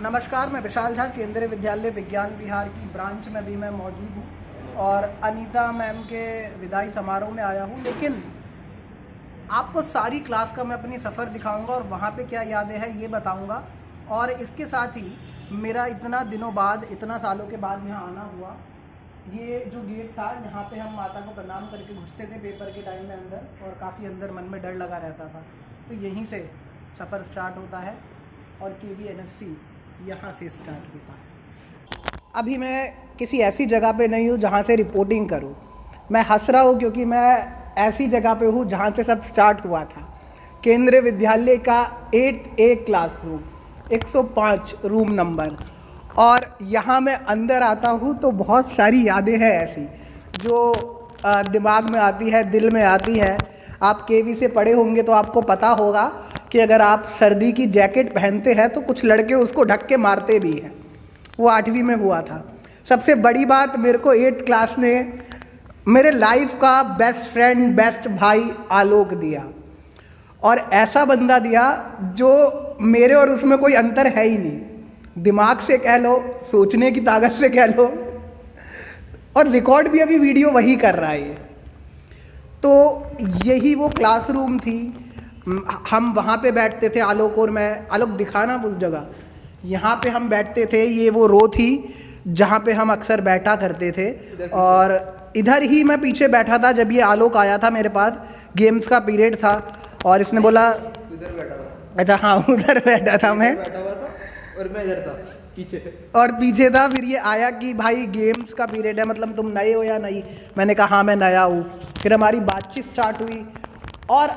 नमस्कार, मैं विशाल झा केंद्रीय विद्यालय विज्ञान विहार की ब्रांच में भी मैं मौजूद हूँ और अनीता मैम के विदाई समारोह में आया हूँ। लेकिन आपको सारी क्लास का मैं अपनी सफ़र दिखाऊंगा और वहाँ पे क्या यादें हैं ये बताऊंगा। और इसके साथ ही मेरा इतना दिनों बाद, इतना सालों के बाद यहाँ आना हुआ। ये जो गेट था, यहाँ पे हम माता को प्रणाम करके घुसते थे पेपर के टाइम में अंदर, और काफ़ी अंदर मन में डर लगा रहता था। तो यहीं से सफ़र स्टार्ट होता है और KVNFC यहाँ से स्टार्ट होता है। अभी मैं किसी ऐसी जगह पे नहीं हूँ जहाँ से रिपोर्टिंग करूँ। मैं हंस रहा हूँ क्योंकि मैं ऐसी जगह पे हूँ जहाँ से सब स्टार्ट हुआ था। केंद्रीय विद्यालय का 8th A classroom, 105 room number. और यहाँ मैं अंदर आता हूँ तो बहुत सारी यादें हैं ऐसी जो दिमाग में आती है, दिल में आती है। आप KV से पढ़े होंगे तो आपको पता होगा कि अगर आप सर्दी की जैकेट पहनते हैं तो कुछ लड़के उसको ढक के मारते भी हैं। वो 8वीं में हुआ था। सबसे बड़ी बात, मेरे को 8th क्लास ने मेरे लाइफ का बेस्ट फ्रेंड, बेस्ट भाई आलोक दिया। और ऐसा बंदा दिया जो मेरे और उसमें कोई अंतर है ही नहीं। दिमाग से कह लो, सोचने की ताकत से कह लो, और रिकॉर्ड भी अभी वीडियो वही कर रहा है ये। तो यही वो क्लासरूम थी। हम वहाँ पे बैठते थे, आलोक और मैं। आलोक दिखाना उस जगह, यहाँ पे हम बैठते थे। ये वो रो थी जहाँ पे हम अक्सर बैठा करते थे। और इधर ही मैं पीछे बैठा था जब ये आलोक आया था मेरे पास। गेम्स का पीरियड था और इसने बोला, उधर बैठा था। अच्छा हाँ, उधर बैठा था मैं, बैठा हुआ था और मैं इधर था पीछे। और पीछे था। फिर ये आया कि भाई गेम्स का पीरियड है, मतलब तुम नए हो या नहीं। मैंने कहा हाँ मैं नया हूँ। फिर हमारी बातचीत स्टार्ट हुई और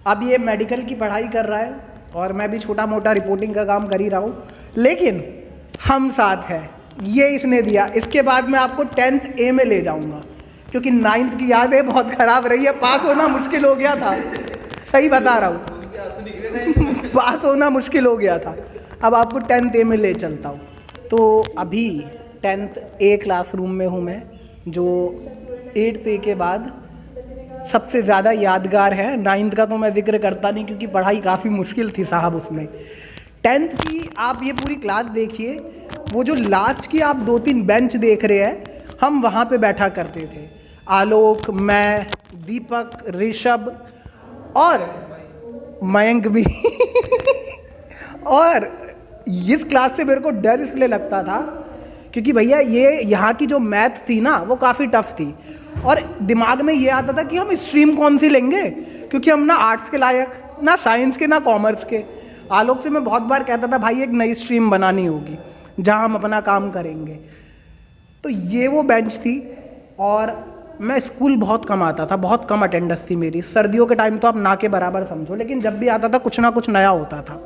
अब ये मेडिकल की पढ़ाई कर रहा है और मैं भी छोटा मोटा रिपोर्टिंग का काम कर ही रहा हूँ। लेकिन हम साथ हैं, ये इसने दिया। इसके बाद मैं आपको 10th A में ले जाऊँगा क्योंकि 9th की यादें बहुत ख़राब रही है। पास होना मुश्किल हो गया था, सही बता रहा हूँ। पास होना मुश्किल हो गया था। अब आपको 10th A में ले चलता हूँ। तो अभी 10th A क्लासरूम में हूँ मैं, जो 8th A के बाद सबसे ज़्यादा यादगार है। 9th का तो मैं जिक्र करता नहीं क्योंकि पढ़ाई काफ़ी मुश्किल थी साहब उसमें। 10th की आप ये पूरी क्लास देखिए। वो जो लास्ट की आप 2-3 बेंच देख रहे हैं, हम वहाँ पे बैठा करते थे। आलोक, मैं, दीपक, ऋषभ और मयंक भी और इस क्लास से मेरे को डर इसलिए लगता था क्योंकि भैया ये यहाँ की जो मैथ थी ना, वो काफ़ी टफ थी। और दिमाग में ये आता था कि हम स्ट्रीम कौन सी लेंगे, क्योंकि हम ना आर्ट्स के लायक, ना साइंस के, ना कॉमर्स के। आलोक से मैं बहुत बार कहता था भाई एक नई स्ट्रीम बनानी होगी जहाँ हम अपना काम करेंगे। तो ये वो बेंच थी। और मैं स्कूल बहुत कम आता था, बहुत कम अटेंडेंस थी मेरी। सर्दियों के टाइम तो आप ना के बराबर समझो, लेकिन जब भी आता था कुछ ना कुछ नया होता था।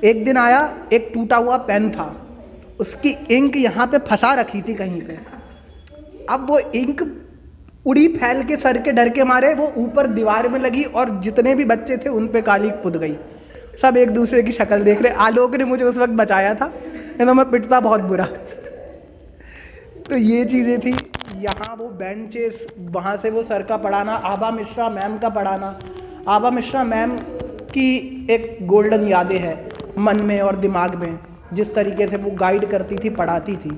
एक दिन आया, एक टूटा हुआ पेन था, उसकी इंक यहाँ पे फंसा रखी थी कहीं पे। अब वो इंक उड़ी फैल के, सर के डर के मारे वो ऊपर दीवार में लगी और जितने भी बच्चे थे उन पे काली पुत गई। सब एक दूसरे की शक्ल देख रहे। आलोक ने मुझे उस वक्त बचाया था, नहीं तो मैं पिटता बहुत बुरा। तो ये चीज़ें थी। यहाँ वो बेंचेस, वहाँ से वो सर का पढ़ाना, आभा मिश्रा मैम का पढ़ाना। आभा मिश्रा मैम की एक गोल्डन यादें हैं मन में और दिमाग में। जिस तरीके से वो गाइड करती थी, पढ़ाती थी।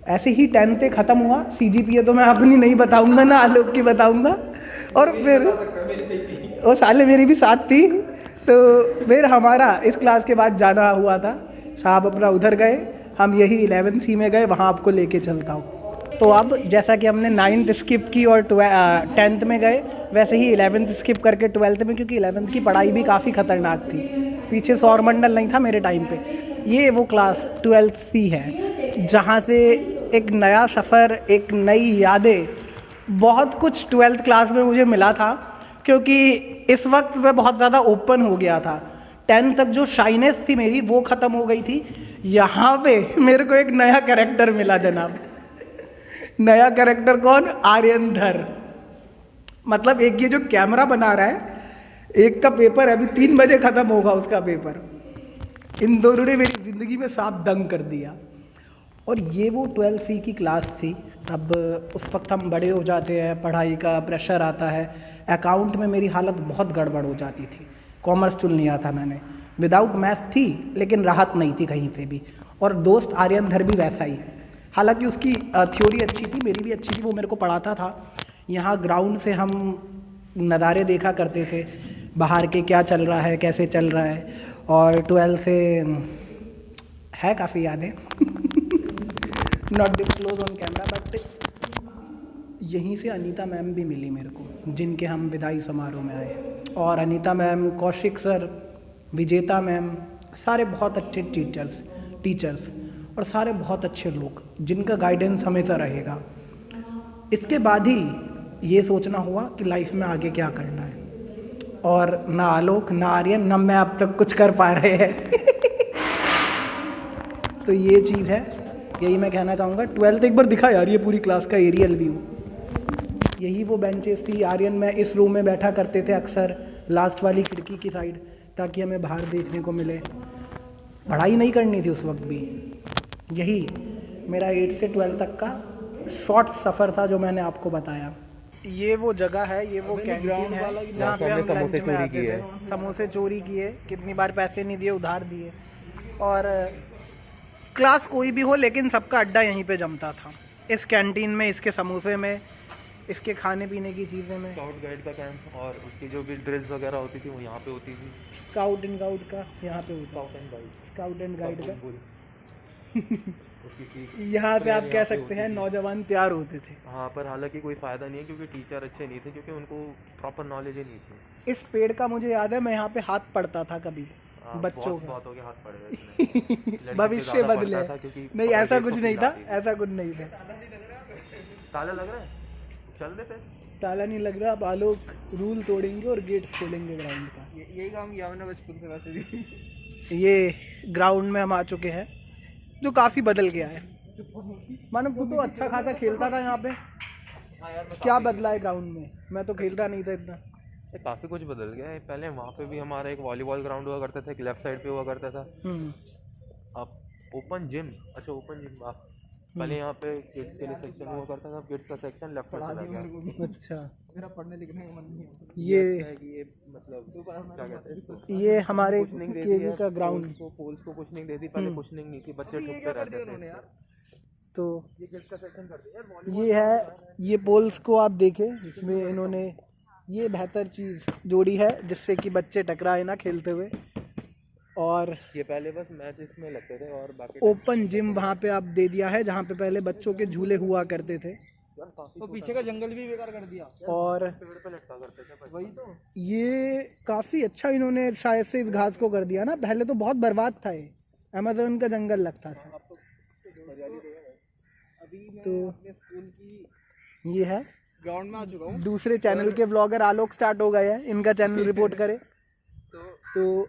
ऐसे ही 10th ख़त्म हुआ। CGPA तो मैं अपनी नहीं बताऊंगा ना, आलोक की बताऊंगा। और फिर वो साले मेरी भी साथ थी। तो फिर हमारा इस क्लास के बाद जाना हुआ था। साहब अपना उधर गए, हम यही 11th C में गए, वहाँ आपको लेके चलता हूँ। तो अब जैसा कि हमने 9th स्किप की और 10th में गए, वैसे ही 11th स्किप करके 12th में, क्योंकि 11th की पढ़ाई भी काफ़ी ख़तरनाक थी। पीछे सौरमंडल नहीं था मेरे टाइम पे। ये वो क्लास 12th C है जहाँ से एक नया सफ़र, एक नई यादें, बहुत कुछ 12th क्लास में मुझे मिला था। क्योंकि इस वक्त मैं बहुत ज़्यादा ओपन हो गया था। 10th तक जो शाइनेस थी मेरी वो ख़त्म हो गई थी। यहाँ पे मेरे को एक नया कैरेक्टर मिला जनाब। नया कैरेक्टर कौन? आर्यन धर। मतलब एक ये जो कैमरा बना रहा है, एक का पेपर अभी 3 बजे ख़त्म होगा उसका पेपर। इन दोनों ने मेरी ज़िंदगी में साफ दंग कर दिया। और ये वो 12th C की क्लास थी। अब उस वक्त हम बड़े हो जाते हैं, पढ़ाई का प्रेशर आता है। अकाउंट में मेरी हालत बहुत गड़बड़ हो जाती थी। कॉमर्स चुन लिया था मैंने। विदाउट मैथ थी लेकिन राहत नहीं थी कहीं से भी। और दोस्त आर्यनधर भी वैसा ही, हालांकि उसकी थ्योरी अच्छी थी, मेरी भी अच्छी थी, वो मेरे को पढ़ाता था। यहाँ ग्राउंड से हम नज़ारे देखा करते थे बाहर के, क्या चल रहा है, कैसे चल रहा है। और 12 से है काफ़ी यादें not disclose on camera, but यहीं से अनीता मैम भी मिली मेरे को, जिनके हम विदाई समारोह में आए। और अनीता मैम, कौशिक सर, विजेता मैम, सारे बहुत अच्छे टीचर्स और सारे बहुत अच्छे लोग जिनका गाइडेंस हमेशा रहेगा। इसके बाद ही ये सोचना हुआ कि लाइफ में आगे क्या करना है। और ना आलोक, ना आर्यन, ना मैं अब तक कुछ कर पा रहे हैं तो ये चीज़ है, यही मैं कहना चाहूँगा। 12th एक बार दिखा यार ये पूरी क्लास का एरियल व्यू। यही वो बेंचेस थी। आर्यन में इस रूम में बैठा करते थे अक्सर, लास्ट वाली खिड़की की साइड, ताकि हमें बाहर देखने को मिले। पढ़ाई नहीं करनी थी उस वक्त भी। यही मेरा 8 से 12 तक का शॉर्ट सफ़र था जो मैंने आपको बताया। ये वो जगह है, ये वो कैंटीन है जहाँ पे हम लंच में आते थे। समोसे चोरी किए, कितनी बार पैसे नहीं दिए, उधार दिए। और क्लास कोई भी हो लेकिन सबका अड्डा यहीं पे जमता था, इस कैंटीन में, इसके समोसे में, इसके खाने पीने की चीज़ें में। स्काउट गाइड का कैंप और उसकी जो भी ड्रिल्स वगैरह होती थी वो यहाँ पे होती थी। स्काउट एंड गाइड का यहाँ पे होता, स्काउट एंड गाइड का यहाँ पे आप कह सकते हैं नौजवान तैयार होते थे। हाँ, पर हालांकि कोई फ़ायदा नहीं है क्योंकि टीचर अच्छे नहीं थे, क्योंकि उनको प्रॉपर नॉलेज ही नहीं थी। इस पेड़ का मुझे याद है, मैं यहाँ पे हाथ पड़ता था कभी बच्चों का। बहुत हो गया हाथ पड़ गए भविष्य बदले। नहीं, ऐसा कुछ नहीं था, ऐसा कुछ नहीं था। ताला लग रहा है, चल दे पे। ताला नहीं लग रहा। अब आलोक रूल तोड़ेंगे और गेट खोलेंगे ग्राउंड का। यही काम किया मैंने बचपन से वैसे भी। ये ग्राउंड में हम आ चुके हैं, जो काफ़ी बदल गया है। मानव, तू तो अच्छा खासा खेलता था यहाँ पे, क्या बदला है ग्राउंड में? मैं तो खेलता नहीं था इतना। काफ़ी कुछ बदल गया है। पहले वहाँ पे भी हमारा एक वॉलीबॉल ग्राउंड हुआ करता था, एक लेफ्ट साइड पे हुआ करता था। अब ओपन जिम, अच्छा ओपन जिम, पहले यहाँ पे किड्स के लिए सेक्शन हुआ करता था, किड्स का सेक्शन लेफ्ट में चला गया। अच्छा, मेरा पढ़ने लिखने का मन नहीं होता। ये मतलब क्या कहते हैं इसको? ये हमारे कुशनिंग केवी का ग्राउंड। पोल्स को कुशनिंग देती, पहले कुशनिंग नहीं थी, बच्चे ठुकते रहते थे। तो ये किड्स का सेक्शन कर दिया। ये है, ये पोल्स को आप देखें, इसमें इन्होंने ये बेहतर चीज़ जोड़ी है जिससे कि बच्चे टकराए ना खेलते हुए। और ये पहले बस मैचेस में लगते थे और बाकी ओपन जिम वहाँ पे आप दे दिया है, जहाँ पे पहले बच्चों के झूले हुआ करते थे। तो पीछे का जंगल भी बेकार कर दिया और पेड़ पे लटका करते थे। वही तो। ये काफ़ी अच्छा इन्होंने शायद से इस घास को कर दिया ना। पहले तो बहुत बर्बाद था, ये अमेज़न का जंगल लगता था। अभी मैं तो अपने स्कूल की ये है, ग्राउंड में आ चुका हूँ। दूसरे चैनल के ब्लॉगर आलोक स्टार्ट हो गए हैं, इनका चैनल रिपोर्ट करे। तो